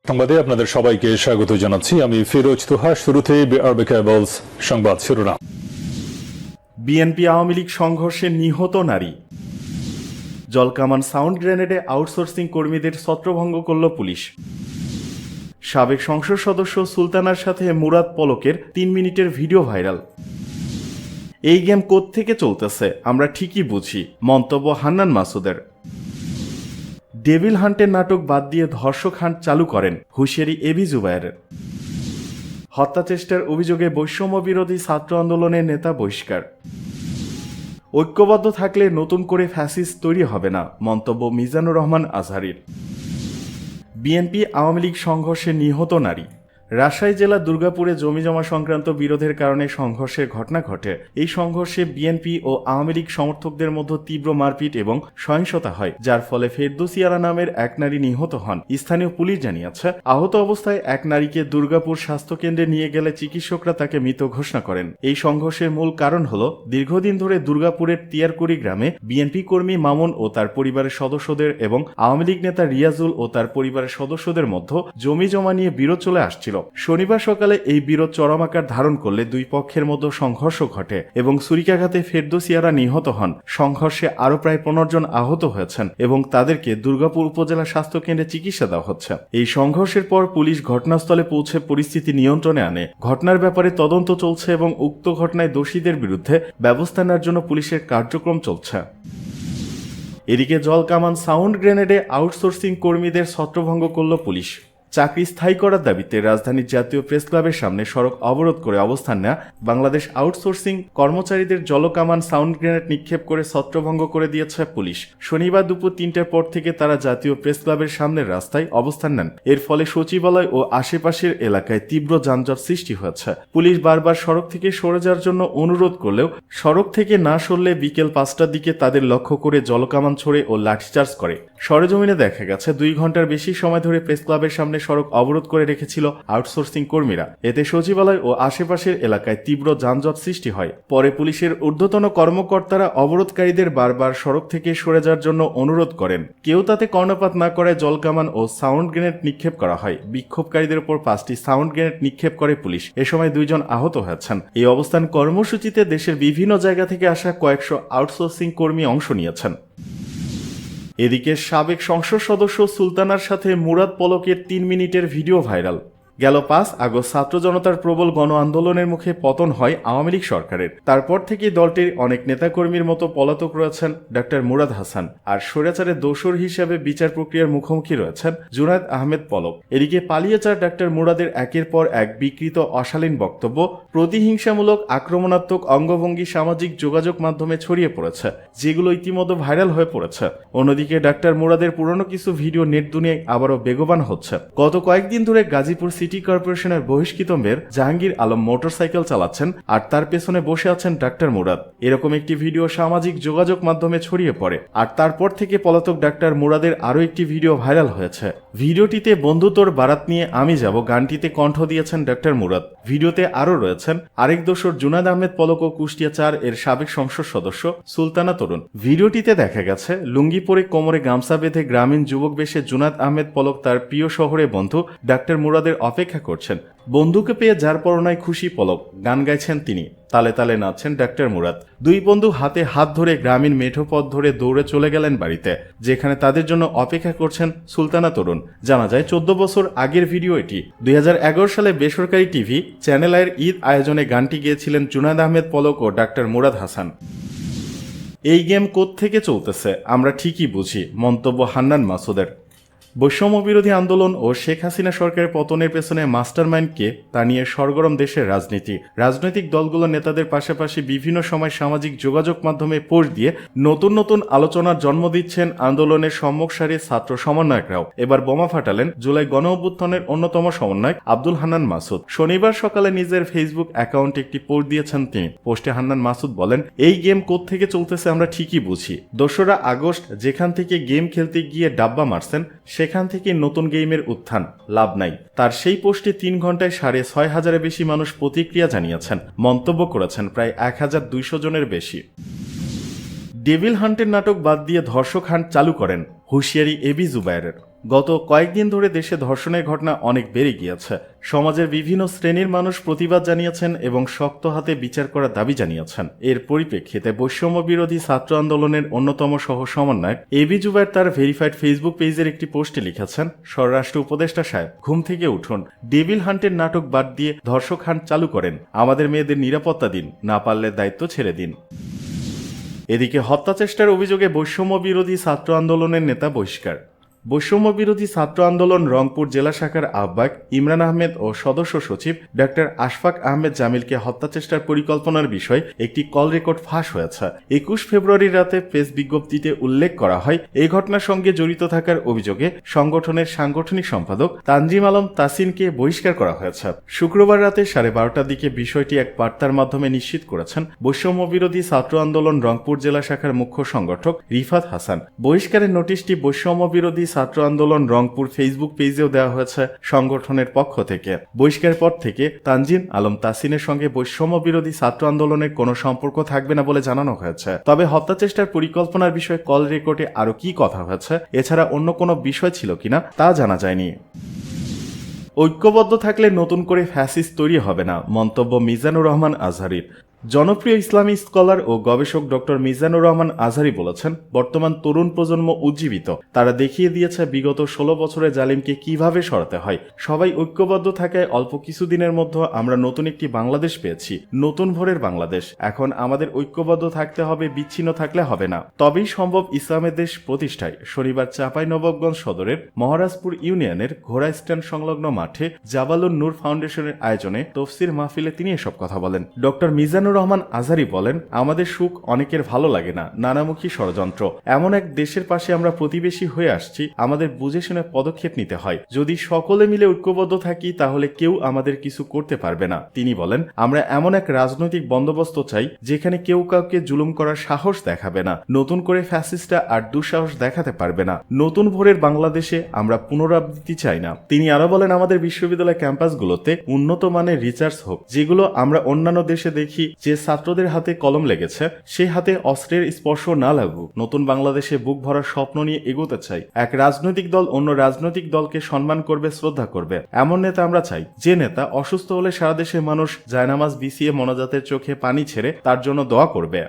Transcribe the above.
সংবাদে আপনাদের সবাইকে স্বাগত জানাচ্ছি। আমি ফিরোজ তুহা। শুরুতেই বিআরবি কেবলস সংবাদ শিরোনাম। বিএনপি আওয়ামী লীগ সংঘর্ষে নিহত নারী। জলকামান সাউন্ড গ্রেনেডে আউটসোর্সিং কর্মীদের ছত্রভঙ্গ করল পুলিশ। সাবেক সংসদ সদস্য সুলতানার সাথে মুরাদ পলকের 3 মিনিটের ভিডিও ভাইরাল। এই গেম কোত্থেকে চলতেছে আমরা ঠিকই বুঝি, মন্তব্য হান্নান মাসুদের। ডেভিল হান্টের নাটক বাদ দিয়ে ধর্ষক হান্ট চালু করেন, হুঁশিয়ারি এবি জুবায়েরের। হত্যাচেষ্টার অভিযোগে বৈষম্য বিরোধী ছাত্র আন্দোলনের নেতা বহিষ্কার। ঐক্যবদ্ধ থাকলে নতুন করে ফ্যাসিস্ট তৈরি হবে না, মন্তব্য মিজানুর রহমান আজহারীর। বিএনপি আওয়ামী লীগ সংঘর্ষে নিহত নারী। রাজশাহী জেলার দুর্গাপুরে জমিজমা সংক্রান্ত বিরোধের কারণে সংঘর্ষের ঘটনা ঘটে। এই সংঘর্ষে বিএনপি ও আওয়ামী লীগ সমর্থকদের মধ্যে তীব্র মারপিট এবং সহিংসতা হয়, যার ফলে ফেরদৌসী আরা নামের এক নারী নিহত হন। স্থানীয় পুলিশ জানিয়েছে, আহত অবস্থায় এক নারীকে দুর্গাপুর স্বাস্থ্যকেন্দ্রে নিয়ে গেলে চিকিৎসকরা তাকে মৃত ঘোষণা করেন। এই সংঘর্ষের মূল কারণ হল দীর্ঘদিন ধরে দুর্গাপুরের তিয়ারকুড়ি গ্রামে বিএনপি কর্মী মামুন ও তার পরিবারের সদস্যদের এবং আওয়ামী লীগ নেতা রিয়াজুল ও তার পরিবারের সদস্যদের মধ্যে জমিজমা নিয়ে বিরোধ চলে আসছিল। শনিবার সকালে এই বিরোধ চরম আকার ধারণ করলে দুই পক্ষের মধ্যে সংঘর্ষ ঘটে এবং ছুরিকাঘাতে ফেরদৌসী আরা নিহত হন। সংঘর্ষে আরও প্রায় 15 জন আহত হয়েছেন এবং তাদেরকে দুর্গাপুর উপজেলা স্বাস্থ্যকেন্দ্রে চিকিৎসা দেওয়া হচ্ছে। এই সংঘর্ষের পর পুলিশ ঘটনাস্থলে পৌঁছে পরিস্থিতি নিয়ন্ত্রণে আনে। ঘটনার ব্যাপারে তদন্ত চলছে এবং উক্ত ঘটনায় দোষীদের বিরুদ্ধে ব্যবস্থা নেওয়ার জন্য পুলিশের কার্যক্রম চলছে। এদিকে জলকামান সাউন্ড গ্রেনেডে আউটসোর্সিং কর্মীদের ছত্রভঙ্গ করল পুলিশ। চাকরি স্থায়ী করার দাবিতে রাজধানীর জাতীয় প্রেস ক্লাবের সামনে সড়ক অবরোধ করে অবস্থান নেয়া বাংলাদেশ আউটসোর্সিং কর্মচারীদের জলকামান সাউন্ড গ্রেনেড নিক্ষেপ করে ছত্রভঙ্গ করে দিয়েছে পুলিশ। শনিবার দুপুর 3টার পর থেকে তারা জাতীয় প্রেস ক্লাবের সামনের রাস্তায় অবস্থান নেন। এর ফলে সচিবালয় ও আশেপাশের এলাকায় তীব্র যানজট সৃষ্টি হয়েছে। পুলিশ বারবার সড়ক থেকে সরে যাওয়ার জন্য অনুরোধ করলেও সড়ক থেকে না সরলে বিকেল 5টার দিকে তাদের লক্ষ্য করে জলকামান ছোড়ে ও লাঠিচার্জ করে। সরেজমিনে দেখা গেছে 2 ঘন্টার বেশি সময় ধরে প্রেস ক্লাবের সামনে সড়ক অবরোধ করে রেখেছিল আউটসোর্সিং কর্মীরা। এতে সচিবালয় ও আশেপাশের এলাকায় তীব্র যানজট সৃষ্টি হয়। পরে পুলিশের ঊর্ধ্বতন কর্মকর্তারা অবরোধকারীদের বারবার সড়ক থেকে সরে যাওয়ার জন্য অনুরোধ করেন। কেউ তাতে কর্ণপাত না করে জলকামান ও সাউন্ড গ্রেনেড নিক্ষেপ করা হয়। বিক্ষোভকারীদের উপর 5টি সাউন্ড গ্রেনেড নিক্ষেপ করে পুলিশ। এ সময় 2 জন আহত হয়েছেন। এই অবস্থান কর্মসূচিতে দেশের বিভিন্ন জায়গা থেকে আসা কয়েকশো আউটসোর্সিং কর্মী অংশ নিয়েছেন। এদিকে সাবেক সংসদ সদস্য সুলতানার সাথে মুরাদ পলকের 3 মিনিটের ভিডিও ভাইরাল। গেল 5 আগস্ট ছাত্র জনতার প্রবল গণ আন্দোলনের মুখে পতন হয় আওয়ামী লীগ সরকারের। তারপর থেকে দলটির অনেক নেতাকর্মীর মতো পলাতক রয়েছেন ডক্টর মুরাদ হাসান, আর স্বৈরাচারের দোসর হিসেবে বিচার প্রক্রিয়ার মুখোমুখি রয়েছেন জুনায়েদ আহমেদ পলক। এদিকে পালিয়ে যাওয়া ডক্টর মুরাদের একের পর এক বিকৃত অশালীন বক্তব্য, প্রতিহিংসামূলক আক্রমণাত্মক অঙ্গভঙ্গি সামাজিক যোগাযোগ মাধ্যমে ছড়িয়ে পড়েছে, যেগুলো ইতিমধ্যে ভাইরাল হয়ে পড়েছে। অন্যদিকে ডক্টর মুরাদের পুরনো কিছু ভিডিও নেট দুনিয়ায় আবারও বেগবান হচ্ছে। গত কয়েকদিন ধরে গাজীপুর সিটি কর্পোরেশনের বহিষ্কৃত মেয়র জাহাঙ্গীর আলম মোটরসাইকেল চালাচ্ছেন আর তার পেছনে বসে আছেন ডাক্তার মুরাদ। এরকম একটি ভিডিও সামাজিক যোগাযোগ মাধ্যমে ছড়িয়ে পড়ে, আর তারপর থেকে পলাতক ডাক্তার মুরাদের আরও একটি ভিডিও ভাইরাল হয়েছে। ভিডিওটিতে বন্ধু তোর বারাত নিয়ে আমি যাব গানটিতে কণ্ঠ দিয়েছেন ডাক্তার মুরাদ। ভিডিওতে আরও রয়েছেন আরেক দোসর জুনায়েদ আহমেদ পলক ও কুষ্টিয়া 4 এর সাবেক সংসদ সদস্য সুলতানা তরুণ। ভিডিওটিতে দেখা গেছে লুঙ্গি পরে কোমরে গামছা বেঁধে গ্রামীণ যুবক বেশে জুনায়েদ আহমেদ পলক তার প্রিয় শহরে বন্ধু ডাক্তার মুরাদের অপেক্ষা করছেন। বন্ধুকে পেয়ে যার পরনায় খুশি পলক, গান গাইছেন তিনি, তালে তালে নাচছেন ডাক্তার মুরাদ। 2 বন্ধু হাতে হাত ধরে গ্রামীণ মেঠো পথ ধরে দৌড়ে চলে গেলেন বাড়িতে, যেখানে তাদের জন্য অপেক্ষা করছেন সুলতানা তরুণ। জানা যায় 14 বছর আগের ভিডিও এটি। 2011 সালে বেসরকারি টিভি চ্যানেল আইয়ের ঈদ আয়োজনে গানটি গেয়েছিলেন জুনায়েদ আহমেদ পলক ও ডাক্তার মুরাদ হাসান। এই গেম কোত্থেকে চলতেছে আমরা ঠিকই বুঝি, মন্তব্য হান্নান মাসুদের। বৈষম্য বিরোধী আন্দোলন ও শেখ হাসিনা সরকারের পতনের পেছনে মাস্টারমাইন্ডকে তা নিয়ে সরগরম দেশের রাজনীতি। রাজনৈতিক দলগুলোর নেতাদের পাশাপাশি বিভিন্ন সময় সামাজিক যোগাযোগ মাধ্যমে পোস্ট দিয়ে নতুন নতুন আলোচনার জন্ম দিচ্ছেন আন্দোলনের সম্মুখ সারির ছাত্র সমন্বয়করাও। এবার বোমা ফাটালেন জুলাই গণ অভ্যুত্থানের অন্যতম সমন্বয়ক আব্দুল হান্নান মাসুদ। শনিবার সকালে নিজের ফেসবুক অ্যাকাউন্টে একটি পোস্ট দিয়েছেন তিনি। পোস্টে হান্নান মাসুদ বলেন, এই গেম কোত্থেকে চলতেছে আমরা ঠিকই বুঝি। 2রা আগস্ট যেখান থেকে গেম খেলতে গিয়ে ডাব্বা মারছেন, সেখান থেকে নতুন গেমের উত্থান, লাভ নাই। তার সেই পোস্টে 3 ঘন্টায় 6,500-এর বেশি মানুষ প্রতিক্রিয়া জানিয়েছেন, মন্তব্য করেছেন প্রায় 1200 জনের বেশি। ডেভিল হান্টের নাটক বাদ দিয়ে ধর্ষক হান্ট চালু করেন, হুঁশিয়ারি এবি জুবায়েরের। গত কয়েকদিন ধরে দেশে ধর্ষণের ঘটনা অনেক বেড়ে গিয়েছে। সমাজের বিভিন্ন শ্রেণীর মানুষ প্রতিবাদ জানিয়েছেন এবং শক্ত হাতে বিচার করার দাবি জানিয়েছেন। এর পরিপ্রেক্ষিতে বৈষম্য বিরোধী ছাত্র আন্দোলনের অন্যতম সহ সমন্বয়ক এবি জুবায়ের তার ভেরিফাইড ফেসবুক পেজের একটি পোস্টে লিখেছেন, স্বরাষ্ট্র উপদেষ্টা সাহেব, ঘুম থেকে উঠুন, ডেভিল হান্টের নাটক বাদ দিয়ে ধর্ষক হান্ট চালু করেন, আমাদের মেয়েদের নিরাপত্তা দিন, না পারলে দায়িত্ব ছেড়ে দিন। এদিকে হত্যা চেষ্টার অভিযোগে বৈষম্য বিরোধী ছাত্র আন্দোলনের নেতা বহিষ্কার। বৈষম্য বিরোধী ছাত্র আন্দোলন রংপুর জেলা শাখার আহ্বায়ক ইমরান আহমেদ ও সদস্য সচিব ডক্টর আশফাক আহমেদ জামিলকে হত্যা চেষ্টার পরিকল্পনার বিষয়ে একটি কল রেকর্ড ফাঁস হয়েছে। 21 ফেব্রুয়ারি রাতে প্রেস বিজ্ঞপ্তিতে উল্লেখ করা হয়, এই ঘটনার সঙ্গে জড়িত থাকার অভিযোগে সংগঠনের সাংগঠনিক সম্পাদক তানজিম আলম তাসিনকে বহিষ্কার করা হয়েছে। শুক্রবার রাতে 12:30টার দিকে বিষয়টি এক বার্তার মাধ্যমে নিশ্চিত করেছেন বৈষম্য বিরোধী ছাত্র আন্দোলন রংপুর জেলা শাখার মুখ্য সংগঠক রিফাত হাসান। বহিষ্কারের নোটিশটি বৈষম্য বিরোধী ছাত্র আন্দোলন রংপুর ফেসবুক পেজেও দেওয়া হয়েছে সংগঠনের পক্ষ থেকে। বহিষ্কারের পর থেকে তানজিম আলম তাসিনের সঙ্গে বৈষম্য বিরোধী ছাত্র আন্দোলনের কোনো সম্পর্ক থাকবে না বলে জানানো হয়েছে। তবে হত্যা চেষ্টার পরিকল্পনার বিষয়ে কল রেকর্ডে আরও কি কথা হয়েছে, এছাড়া অন্য কোনো বিষয় ছিল কিনা তা জানা যায়নি। ঐক্যবদ্ধ থাকলে নতুন করে ফ্যাসিস্ট তৈরি হবে না, মন্তব্য মিজানুর রহমান আজহারীর। জনপ্রিয় ইসলামী স্কলার ও গবেষক ডক্টর মিজানুর রহমান আজহারী বলেছেন, বর্তমান তরুণ প্রজন্ম উজ্জীবিত। তারা দেখিয়ে দিয়েছে বিগত 16 বছরে জালিমকে কিভাবে সরাতে হয়। সবাই ঐক্যবদ্ধ থাকায় অল্প কিছুদিনের মধ্যে আমরা নতুন একটি বাংলাদেশ পেয়েছি, নতুন ভোরের বাংলাদেশ। এখন আমাদের ঐক্যবদ্ধ থাকতে হবে, বিচ্ছিন্ন থাকলে হবে না। তবেই সম্ভব ইসলামের দেশ প্রতিষ্ঠায়। শনিবার চাঁপাইনবাবগঞ্জ সদরের মহারাজপুর ইউনিয়নের ঘোড়া স্ট্যান্ড সংলগ্ন মাঠে জাবালুন নূর ফাউন্ডেশনের আয়োজনে তফসির মাহফিলে তিনি এসব কথা বলেন। ডক্টর মিজানুর রহমান আজহারী বলেন, আমাদের সুখ অনেকের ভালো লাগে না, নানামুখী ষড়যন্ত্র। এমন এক দেশের পাশে আমরা প্রতিবেশী হয়ে আসছি, আমাদের বুঝে শুনে পদক্ষেপ নিতে হয়। যদি সকলে মিলে ঐক্যবদ্ধ থাকি তাহলে কেউ আমাদের কিছু করতে পারবে না। তিনি বলেন, আমরা এমন এক রাজনৈতিক বন্দোবস্ত চাই যেখানে কেউ কাউকে জুলুম করার সাহস দেখাবে না, নতুন করে ফ্যাসিস্টরা আর দুঃসাহস দেখাতে পারবে না। নতুন ভোরের বাংলাদেশে আমরা পুনরাবৃত্তি চাই না। তিনি আরো বলেন, আমাদের বিশ্ববিদ্যালয় ক্যাম্পাসগুলোতে উন্নত মানের রিসার্চ হোক, যেগুলো আমরা অন্যান্য দেশে দেখি যে ছাত্রদের হাতে কলম লেগেছে, সেই হাতে অস্ত্রের স্পর্শ না লাগুক। নতুন বাংলাদেশে বুক ভরার স্বপ্ন নিয়ে এগোতে চাই। এক রাজনৈতিক দল অন্য রাজনৈতিক দলকে সম্মান করবে, শ্রদ্ধা করবে, এমন নেতা আমরা চাই। যে নেতা অসুস্থ হলে সারা দেশের মানুষ জায়নামাজ বিছিয়ে মোনাজাতের চোখে পানি ছেড়ে তার জন্য দোয়া করবে।